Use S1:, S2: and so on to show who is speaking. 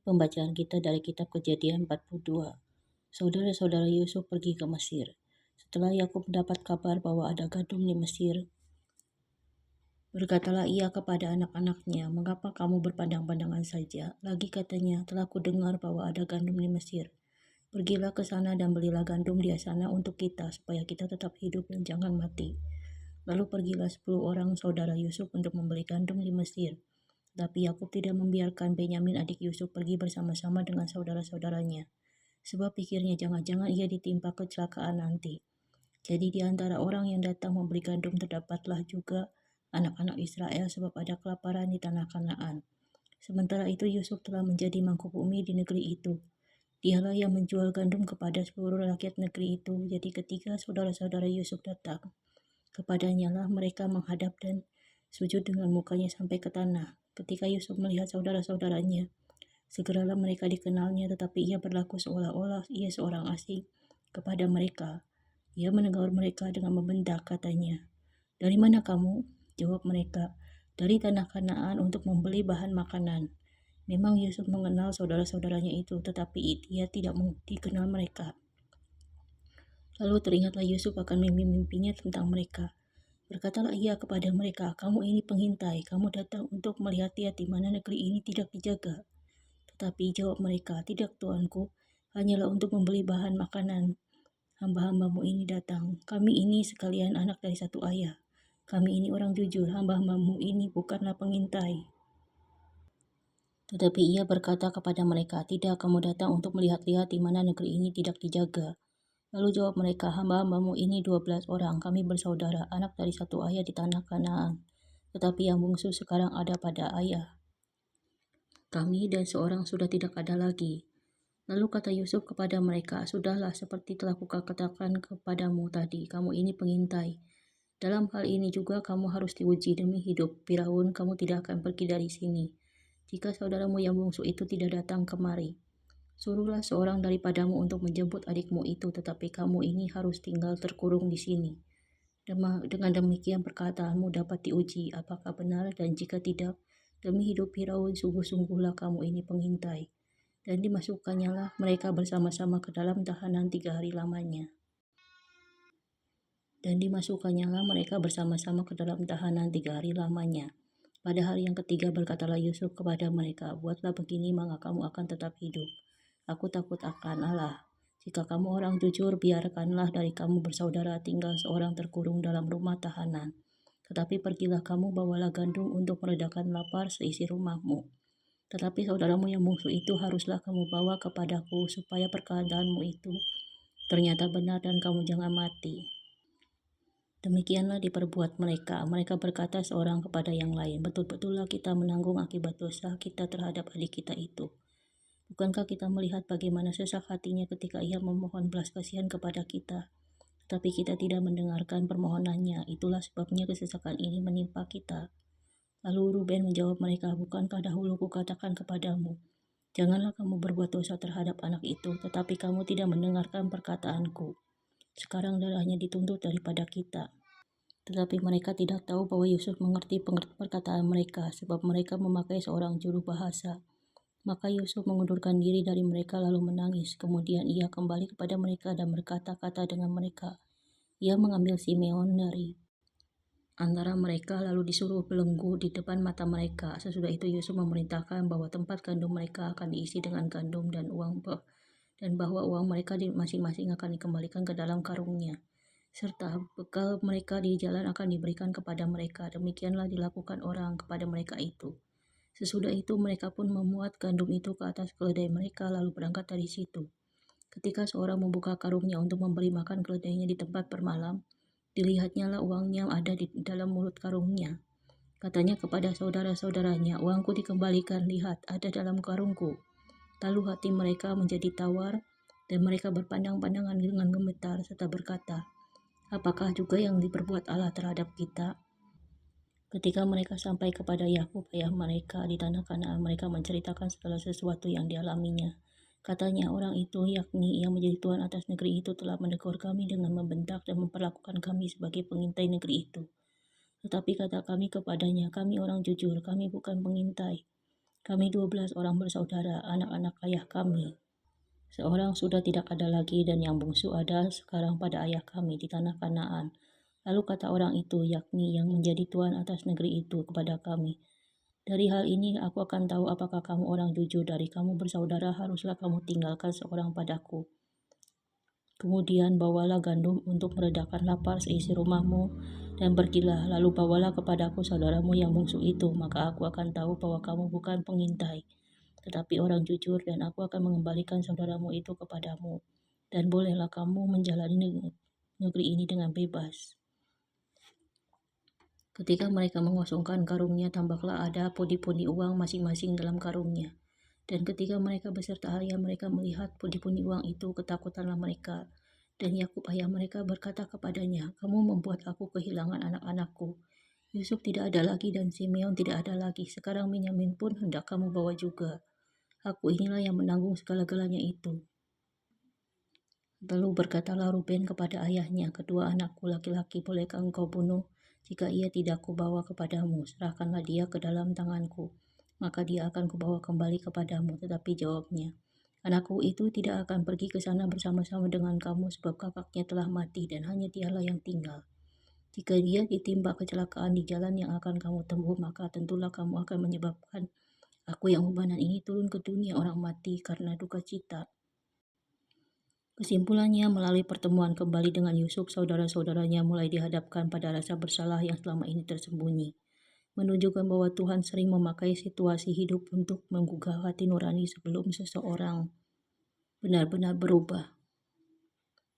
S1: Pembacaan kita dari kitab Kejadian 42. Saudara-saudara Yusuf pergi ke Mesir. Setelah Yakub mendapat kabar bahwa ada gandum di Mesir, berkatalah ia kepada anak-anaknya, "Mengapa kamu berpandang-pandangan saja?" Lagi katanya, "Telah kudengar bahwa ada gandum di Mesir. Pergilah ke sana dan belilah gandum di sana untuk kita, supaya kita tetap hidup dan jangan mati." Lalu pergilah 10 orang saudara Yusuf untuk membeli gandum di Mesir. Tapi Yakub tidak membiarkan Benyamin adik Yusuf pergi bersama-sama dengan saudara-saudaranya, sebab pikirnya jangan-jangan ia ditimpa kecelakaan nanti. Jadi di antara orang yang datang membeli gandum terdapatlah juga anak-anak Israel, sebab ada kelaparan di tanah Kanaan. Sementara itu Yusuf telah menjadi mangkubumi di negeri itu. Dialah yang menjual gandum kepada seluruh rakyat negeri itu. Jadi ketika saudara-saudara Yusuf datang kepadanya lah mereka menghadap dan sujud dengan mukanya sampai ke tanah. Ketika Yusuf melihat saudara-saudaranya, segeralah mereka dikenalnya, tetapi ia berlaku seolah-olah ia seorang asing kepada mereka. Ia menegur mereka dengan membentak, katanya, "Dari mana kamu?" Jawab mereka, "Dari tanah Kanaan untuk membeli bahan makanan." Memang Yusuf mengenal saudara-saudaranya itu, tetapi ia tidak dikenal mereka. Lalu teringatlah Yusuf akan mimpi-mimpinya tentang mereka. Berkatalah ia kepada mereka, "Kamu ini pengintai, kamu datang untuk melihat-lihat di mana negeri ini tidak dijaga." Tetapi jawab mereka, "Tidak, tuanku, hanyalah untuk membeli bahan makanan. Hamba-hambamu ini datang. Kami ini sekalian anak dari satu ayah. Kami ini orang jujur, hamba-hambamu ini bukanlah pengintai." Tetapi ia berkata kepada mereka, "Tidak, kamu datang untuk melihat-lihat di mana negeri ini tidak dijaga." Lalu jawab mereka, "Hamba-hambamu ini 12 orang, kami bersaudara, anak dari satu ayah di tanah Kanaan. Tetapi yang bungsu sekarang ada pada ayah kami dan seorang sudah tidak ada lagi." Lalu kata Yusuf kepada mereka, "Sudahlah, seperti telah kukatakan kepadamu tadi, kamu ini pengintai. Dalam hal ini juga kamu harus diuji demi hidup Firaun, kamu tidak akan pergi dari sini. Jika saudaramu yang bungsu itu tidak datang kemari, suruhlah seorang daripadamu untuk menjemput adikmu itu, tetapi kamu ini harus tinggal terkurung di sini. Dengan demikian perkataanmu dapat diuji apakah benar, dan jika tidak, demi hidup Firaun, sungguh-sungguhlah kamu ini pengintai." Dan dimasukkannya mereka bersama-sama ke dalam tahanan 3 hari lamanya. Pada hari yang ketiga berkatalah Yusuf kepada mereka, "Buatlah begini, maka kamu akan tetap hidup. Aku takut akan Allah. Jika kamu orang jujur, biarkanlah dari kamu bersaudara tinggal seorang terkurung dalam rumah tahanan. Tetapi pergilah kamu, bawalah gandum untuk meredakan lapar seisi rumahmu. Tetapi saudaramu yang bungsu itu haruslah kamu bawa kepadaku, supaya perkataanmu itu ternyata benar dan kamu jangan mati." Demikianlah diperbuat mereka. Mereka berkata seorang kepada yang lain, "Betul-betullah kita menanggung akibat dosa kita terhadap adik kita itu. Bukankah kita melihat bagaimana sesak hatinya ketika ia memohon belas kasihan kepada kita? Tetapi kita tidak mendengarkan permohonannya. Itulah sebabnya kesesakan ini menimpa kita." Lalu Ruben menjawab mereka, "Bukankah dahulu kukatakan kepadamu, janganlah kamu berbuat dosa terhadap anak itu, tetapi kamu tidak mendengarkan perkataanku. Sekarang darahnya dituntut daripada kita." Tetapi mereka tidak tahu bahwa Yusuf mengerti perkataan mereka, sebab mereka memakai seorang juru bahasa. Maka Yusuf mengundurkan diri dari mereka lalu menangis. Kemudian ia kembali kepada mereka dan berkata-kata dengan mereka. Ia mengambil Simeon dari antara mereka lalu disuruh belenggu di depan mata mereka. Sesudah itu Yusuf memerintahkan bahwa tempat gandum mereka akan diisi dengan gandum dan bahwa uang mereka masing-masing akan dikembalikan ke dalam karungnya, serta bekal mereka di jalan akan diberikan kepada mereka. Demikianlah dilakukan orang kepada mereka itu. Sesudah itu mereka pun memuat gandum itu ke atas keledai mereka lalu berangkat dari situ. Ketika seorang membuka karungnya untuk memberi makan keledainya di tempat bermalam, dilihatnya lah uangnya ada di dalam mulut karungnya. Katanya kepada saudara-saudaranya, "Uangku dikembalikan, lihat ada dalam karungku." Lalu hati mereka menjadi tawar dan mereka berpandang-pandangan dengan gemetar serta berkata, "Apakah juga yang diperbuat Allah terhadap kita?" Ketika mereka sampai kepada Yakub ayah mereka di tanah Kanaan, mereka menceritakan segala sesuatu yang dialaminya. Katanya, "Orang itu, yakni yang menjadi tuan atas negeri itu, telah menegur kami dengan membentak dan memperlakukan kami sebagai pengintai negeri itu. Tetapi kata kami kepadanya, kami orang jujur, kami bukan pengintai. Kami 12 orang bersaudara, anak-anak ayah kami. Seorang sudah tidak ada lagi dan yang bungsu ada sekarang pada ayah kami di tanah Kanaan. Lalu kata orang itu, yakni yang menjadi tuan atas negeri itu, kepada kami, dari hal ini aku akan tahu apakah kamu orang jujur. Dari kamu bersaudara haruslah kamu tinggalkan seorang padaku. Kemudian bawalah gandum untuk meredakan lapar seisi rumahmu, dan pergilah, lalu bawalah kepadaku saudaramu yang bungsu itu, maka aku akan tahu bahwa kamu bukan pengintai, tetapi orang jujur, dan aku akan mengembalikan saudaramu itu kepadamu, dan bolehlah kamu menjalani negeri ini dengan bebas. Ketika mereka mengosongkan karungnya, tampaklah ada pundi-pundi uang masing-masing dalam karungnya. Dan ketika mereka beserta ayah mereka melihat pundi-pundi uang itu, ketakutanlah mereka. Dan Yakub ayah mereka berkata kepadanya, kamu membuat aku kehilangan anak-anakku. Yusuf tidak ada lagi dan Simeon tidak ada lagi. Sekarang Benyamin pun hendak kamu bawa juga. Aku inilah yang menanggung segala-galanya itu. Lalu berkatalah Ruben kepada ayahnya, kedua anakku laki-laki bolehkah engkau bunuh? Jika ia tidak kubawa kepadamu, serahkanlah dia ke dalam tanganku, maka dia akan kubawa kembali kepadamu. Tetapi jawabnya, anakku itu tidak akan pergi ke sana bersama-sama dengan kamu, sebab kakaknya telah mati dan hanya dialah yang tinggal. Jika dia ditimpa kecelakaan di jalan yang akan kamu tempuh, maka tentulah kamu akan menyebabkan aku yang ubanan ini turun ke dunia orang mati karena duka cita. Kesimpulannya, melalui pertemuan kembali dengan Yusuf, saudara-saudaranya mulai dihadapkan pada rasa bersalah yang selama ini tersembunyi, menunjukkan bahwa Tuhan sering memakai situasi hidup untuk menggugah hati nurani sebelum seseorang benar-benar berubah.